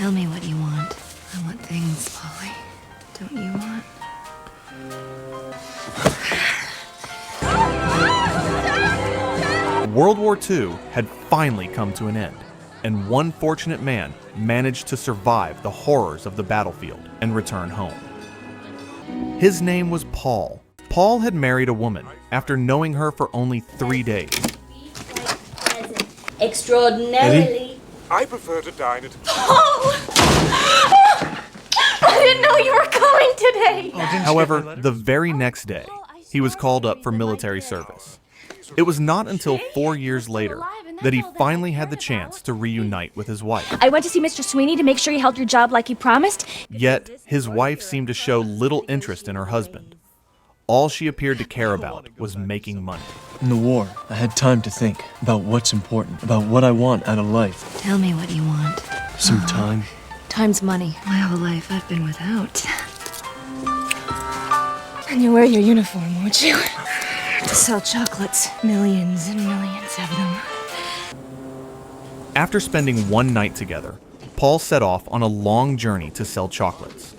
Tell me what you want. I want things, Polly. Don't you want? World War II had finally come to an end, and one fortunate man managed to survive the horrors of the battlefield and return home. His name was Paul. Paul had married a woman after knowing her for only 3 days. Extraordinarily. I prefer to dine at... Paul! I didn't know you were coming today! However, the very next day, he was called up for military service. It was not until 4 years later that he finally had the chance to reunite with his wife. I went to see Mr. Sweeney to make sure he held your job like he promised. Yet, his wife seemed to show little interest in her husband. All she appeared to care about was making money. In the war, I had time to think about what's important, about what I want out of life. Tell me what you want. Some time. Time's money. My whole life I've been without. And you wear your uniform, won't you? To sell chocolates. Millions and millions of them. After spending one night together, Paul set off on a long journey to sell chocolates.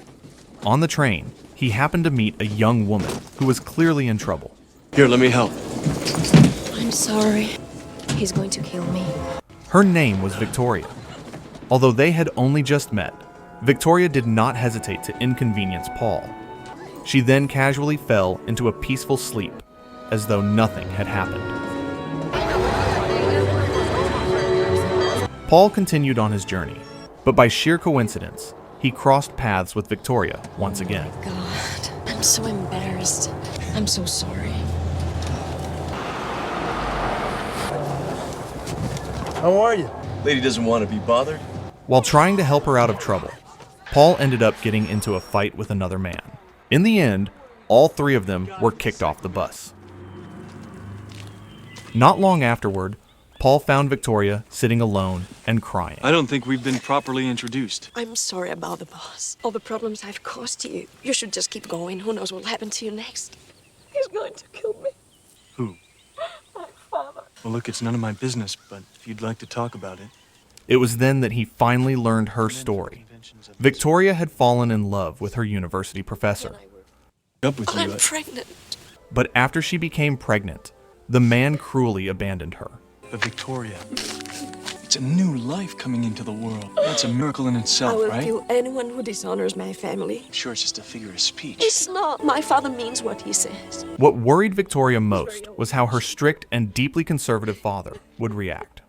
On the train, he happened to meet a young woman who was clearly in trouble. Here, let me help. I'm sorry. He's going to kill me. Her name was Victoria. Although they had only just met, Victoria did not hesitate to inconvenience Paul. She then casually fell into a peaceful sleep, as though nothing had happened. Paul continued on his journey, but by sheer coincidence, he crossed paths with Victoria once again. God, I'm so embarrassed. I'm so sorry. How are you? Lady doesn't want to be bothered. While trying to help her out of trouble, Paul ended up getting into a fight with another man. In the end, all three of them were kicked off the bus. Not long afterward, Paul found Victoria sitting alone and crying. I don't think we've been properly introduced. I'm sorry about the boss. All the problems I've caused you. You should just keep going. Who knows what'll happen to you next? He's going to kill me. Who? My father. Well, look, it's none of my business, but if you'd like to talk about it. It was then that he finally learned her story. Victoria had fallen in love with her university professor. Up with you. I'm pregnant. But after she became pregnant, the man cruelly abandoned her. But Victoria, it's a new life coming into the world. That's a miracle in I itself, will right? kill anyone who dishonors my family. I'm sure it's just a figure of speech. It's not. My father means what he says. What worried Victoria most was how her strict and deeply conservative father would react.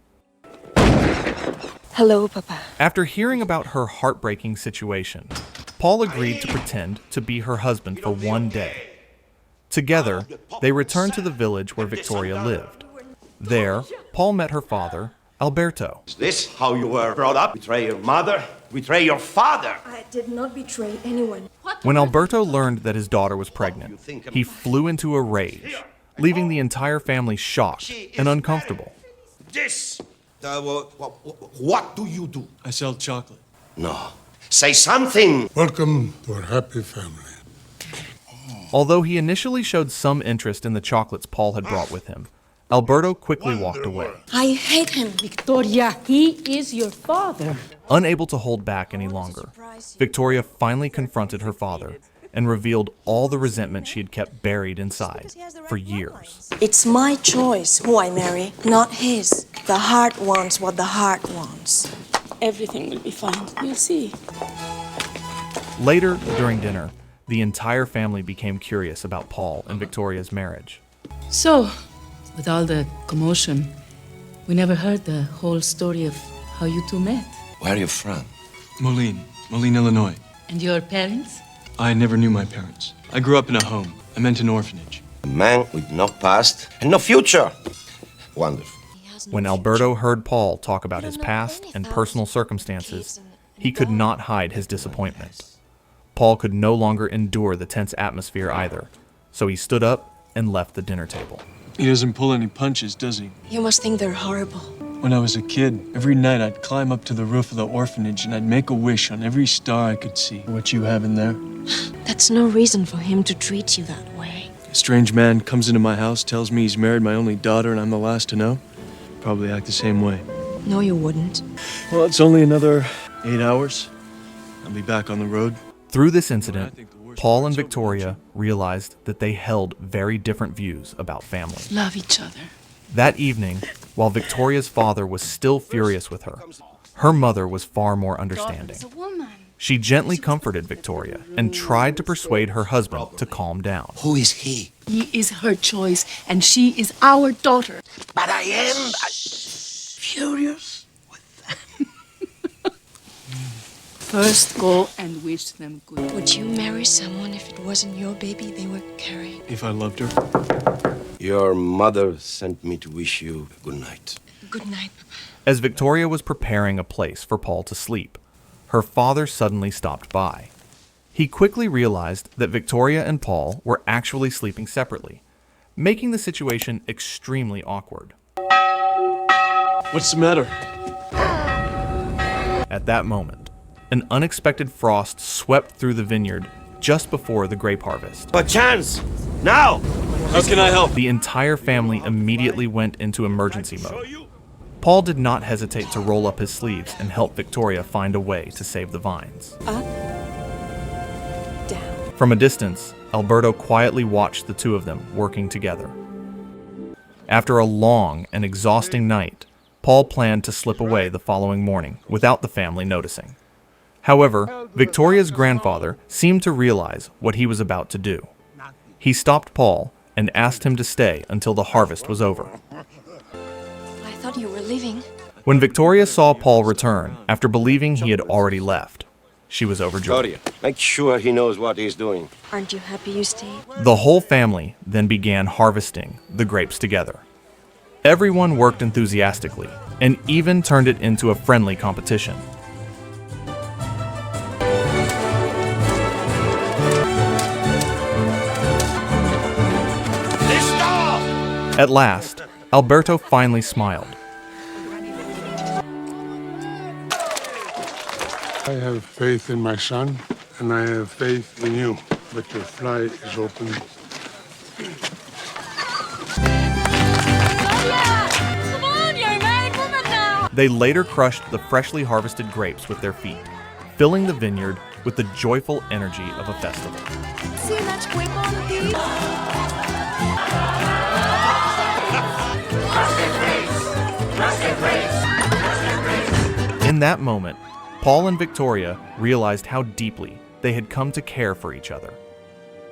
Hello, Papa. After hearing about her heartbreaking situation, Paul agreed to pretend to be her husband for one day. Together, they returned to the village where Victoria lived. There, Paul met her father, Alberto. Is this how you were brought up? Betray your mother? Betray your father? I did not betray anyone. When Alberto learned that his daughter was pregnant, he flew into a rage, leaving the entire family shocked and uncomfortable. This. What do you do? I sell chocolate. No. Say something. Welcome to our happy family. Although he initially showed some interest in the chocolates Paul had brought with him, Alberto quickly walked away. I hate him. Victoria, he is your father. Unable to hold back any longer, Victoria finally confronted her father and revealed all the resentment she had kept buried inside for years. It's my choice who I marry, not his. The heart wants what the heart wants. Everything will be fine. You'll see. Later, during dinner, the entire family became curious about Paul and Victoria's marriage. So, with all the commotion, we never heard the whole story of how you two met. Where are you from? Moline, Illinois. And your parents? I never knew my parents. I grew up in a home. I meant an orphanage. A man with no past and no future. Wonderful. When Alberto heard Paul talk about his past and personal circumstances, he could not hide his disappointment. Paul could no longer endure the tense atmosphere either, so he stood up and left the dinner table. He doesn't pull any punches, does he? You must think they're horrible. When I was a kid, every night I'd climb up to the roof of the orphanage and I'd make a wish on every star I could see. What you have in there? That's no reason for him to treat you that way. A strange man comes into my house, tells me he's married my only daughter and I'm the last to know. Probably act the same way. No, you wouldn't. Well, it's only another 8 hours. I'll be back on the road. Through this incident, Paul and Victoria realized that they held very different views about family. Love each other. That evening, while Victoria's father was still furious with her, her mother was far more understanding. Daughter is a woman. She gently comforted Victoria and tried to persuade her husband to calm down. Who is he? He is her choice, and she is our daughter. But I am furious. First, go and wish them good. Would you marry someone if it wasn't your baby they were carrying? If I loved her. Your mother sent me to wish you good night. Good night, Papa. As Victoria was preparing a place for Paul to sleep, her father suddenly stopped by. He quickly realized that Victoria and Paul were actually sleeping separately, making the situation extremely awkward. What's the matter? At that moment, an unexpected frost swept through the vineyard just before the grape harvest. A chance! Now! How can I help? The entire family immediately went into emergency mode. Paul did not hesitate to roll up his sleeves and help Victoria find a way to save the vines. Up, down. From a distance, Alberto quietly watched the two of them working together. After a long and exhausting night, Paul planned to slip away the following morning without the family noticing. However, Victoria's grandfather seemed to realize what he was about to do. He stopped Paul and asked him to stay until the harvest was over. I thought you were leaving. When Victoria saw Paul return after believing he had already left, she was overjoyed. Victoria, make sure he knows what he's doing. Aren't you happy you stayed? The whole family then began harvesting the grapes together. Everyone worked enthusiastically and even turned it into a friendly competition. At last, Alberto finally smiled. I have faith in my son, and I have faith in you. But your fly is open. Come on, you're a married woman now. They later crushed the freshly harvested grapes with their feet, filling the vineyard with the joyful energy of a festival. See much quick on the beat? In that moment, Paul and Victoria realized how deeply they had come to care for each other.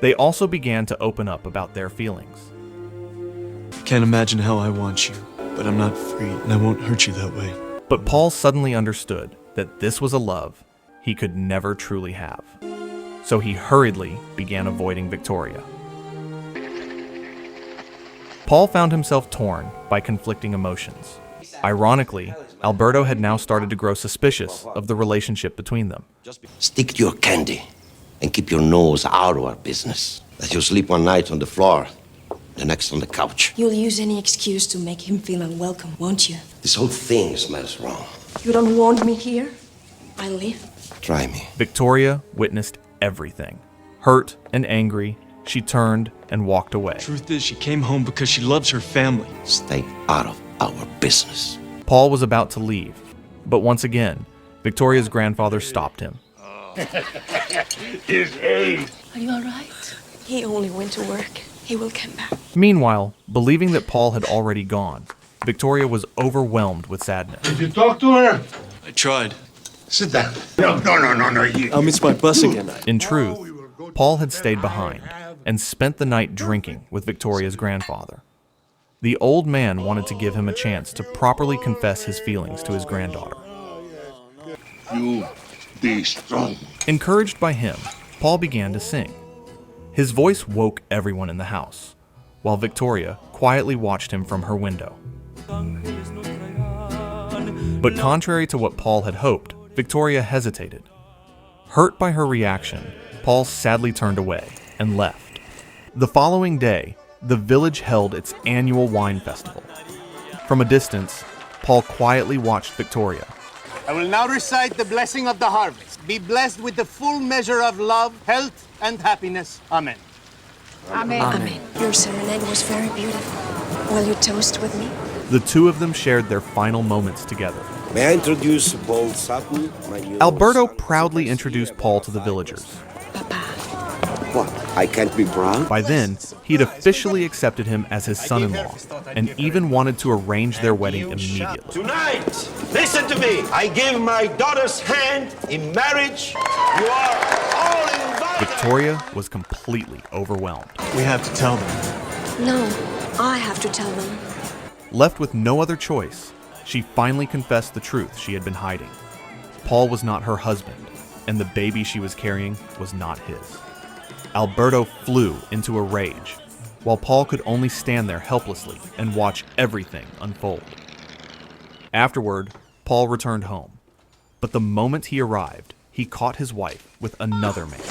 They also began to open up about their feelings. Can't imagine how I want you, but I'm not free, and I won't hurt you that way. But Paul suddenly understood that this was a love he could never truly have. So he hurriedly began avoiding Victoria. Paul found himself torn by conflicting emotions. Ironically, Alberto had now started to grow suspicious of the relationship between them. Stick to your candy and keep your nose out of our business. That you'll sleep one night on the floor, the next on the couch. You'll use any excuse to make him feel unwelcome, won't you? This whole thing smells wrong. You don't want me here? I'll leave. Try me. Victoria witnessed everything. Hurt and angry, she turned and walked away. Truth is, she came home because she loves her family. Stay out of our business. Paul was about to leave, but once again, Victoria's grandfather stopped him. Are you all right? He only went to work. He will come back. Meanwhile, believing that Paul had already gone, Victoria was overwhelmed with sadness. Did you talk to her? I tried. Sit down. No. I'll miss my bus again. In truth, Paul had stayed behind and spent the night drinking with Victoria's grandfather. The old man wanted to give him a chance to properly confess his feelings to his granddaughter. You be strong. Encouraged by him, Paul began to sing. His voice woke everyone in the house, while Victoria quietly watched him from her window. But contrary to what Paul had hoped, Victoria hesitated. Hurt by her reaction, Paul sadly turned away and left. The following day, the village held its annual wine festival. From a distance, Paul quietly watched Victoria. I will now recite the blessing of the harvest. Be blessed with the full measure of love, health, and happiness. Amen. Amen. Your serenade was very beautiful. Will you toast with me? The two of them shared their final moments together. May I introduce Paul Sutton, my new Alberto son? proudly introduced Paul to the villagers. What? I can't be proud? By then, he'd officially accepted him as his son-in-law and even wanted to arrange their wedding immediately. Tonight, listen to me. I give my daughter's hand in marriage. You are all invited. Victoria was completely overwhelmed. We have to tell them. No, I have to tell them. Left with no other choice, she finally confessed the truth she had been hiding. Paul was not her husband, and the baby she was carrying was not his. Alberto flew into a rage, while Paul could only stand there helplessly and watch everything unfold. Afterward, Paul returned home, but the moment he arrived, he caught his wife with another man.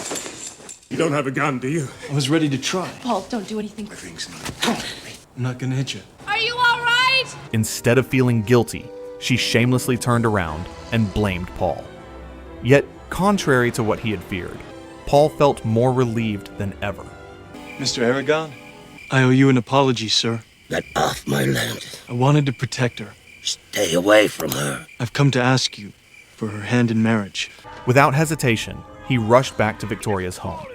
You don't have a gun, do you? I was ready to try. Paul, don't do anything. I'm not gonna hit you. Are you all right? Instead of feeling guilty, she shamelessly turned around and blamed Paul. Yet, contrary to what he had feared, Paul felt more relieved than ever. Mr. Aragon, I owe you an apology, sir. Get off my land. I wanted to protect her. Stay away from her. I've come to ask you for her hand in marriage. Without hesitation, he rushed back to Victoria's home.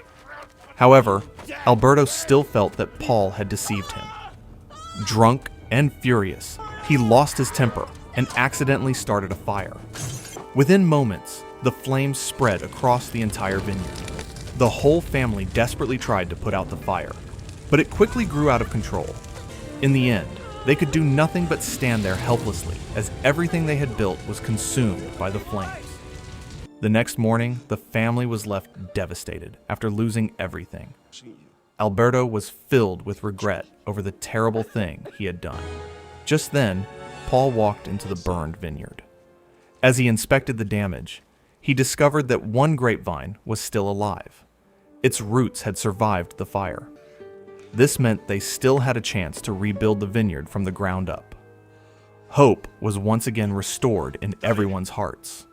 However, Alberto still felt that Paul had deceived him. Drunk and furious, he lost his temper and accidentally started a fire. Within moments, the flames spread across the entire vineyard. The whole family desperately tried to put out the fire, but it quickly grew out of control. In the end, they could do nothing but stand there helplessly as everything they had built was consumed by the flames. The next morning, the family was left devastated after losing everything. Alberto was filled with regret over the terrible thing he had done. Just then, Paul walked into the burned vineyard. As he inspected the damage, he discovered that one grapevine was still alive. Its roots had survived the fire. This meant they still had a chance to rebuild the vineyard from the ground up. Hope was once again restored in everyone's hearts.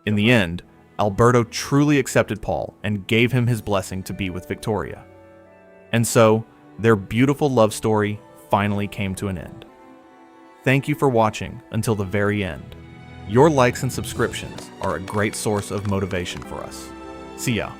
In the end, Alberto truly accepted Paul and gave him his blessing to be with Victoria. And so, their beautiful love story finally came to an end. Thank you for watching until the very end. Your likes and subscriptions are a great source of motivation for us. See ya.